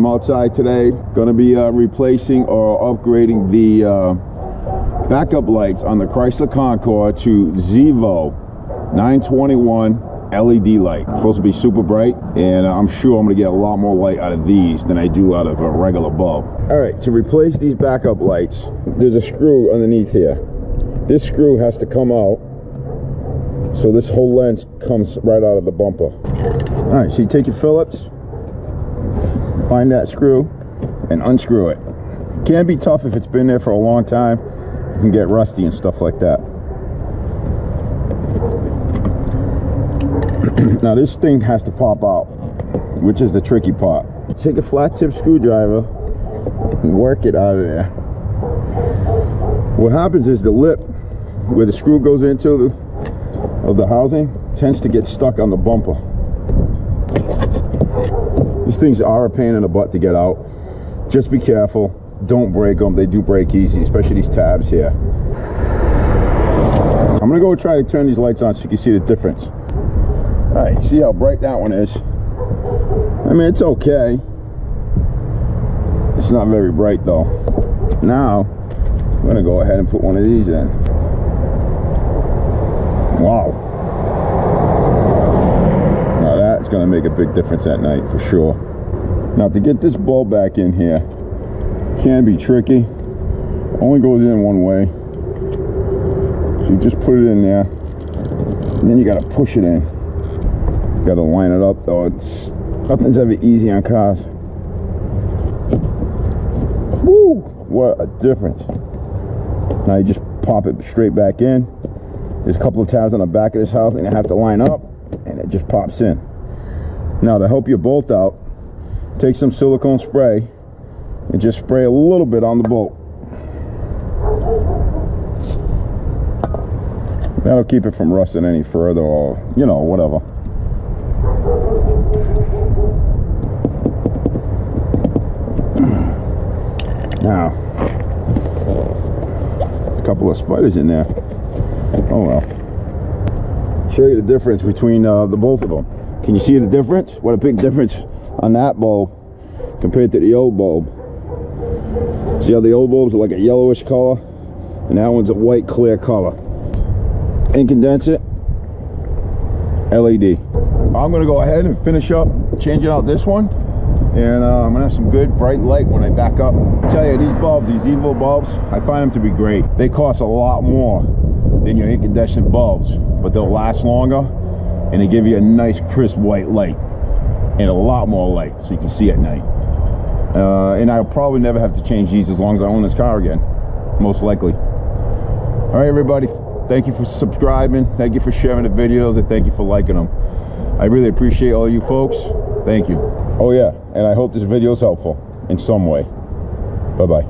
I'm outside today, gonna be replacing or upgrading the backup lights on the Chrysler Concorde to Zevo 921 LED light. Supposed to be super bright, and I'm sure I'm gonna get a lot more light out of these than I do out of a regular bulb. All right, to replace these backup lights, there's a screw underneath here. This screw has to come out, so this whole lens comes right out of the bumper. All right, so you take your Phillips, find that screw, and unscrew it. It can be tough if it's been there for a long time. It can get rusty and stuff like that. Now this thing has to pop out, which is the tricky part. Take a flat tip screwdriver and work it out of there. What happens is the lip where the screw goes into the housing tends to get stuck on the bumper. These things are a pain in the butt to get out. Just be careful. Don't break them. They do break easy, especially these tabs here. I'm gonna go try to turn these lights on so you can see the difference. All right, see how bright that one is? I mean, it's okay. It's not very bright though. Now, I'm gonna go ahead and put one of these in. Wow. Now that's gonna make a big difference at night for sure. Now to get this bulb back in here can be tricky. Only goes in one way. So you just put it in there, and then you gotta push it in. Got to line it up though. Nothing's ever easy on cars. Woo! What a difference. Now you just pop it straight back in. There's a couple of tabs on the back of this house and you have to line up, and it just pops in. Now to help your bolt out, take some silicone spray and just spray a little bit on the bolt. That'll keep it from rusting any further, or you know, whatever. Now, a couple of spiders in there. Oh well. Show you the difference between the both of them. Can you see the difference? What a big difference on that bulb compared to the old bulb. See how the old bulbs are like a yellowish color, and that one's a white clear color. Incandescent LED. I'm gonna go ahead and finish up changing out this one, and I'm gonna have some good bright light when I back up. I tell you, these bulbs, these Evo bulbs, I find them to be great. They cost a lot more than your incandescent bulbs, but they'll last longer, and they give you a nice crisp white light and a lot more light so you can see at night. And I'll probably never have to change these as long as I own this car again, most likely. All right, everybody, thank you for subscribing, thank you for sharing the videos, and thank you for liking them. I really appreciate all you folks. Thank you. Oh yeah, and I hope this video is helpful in some way. Bye-bye.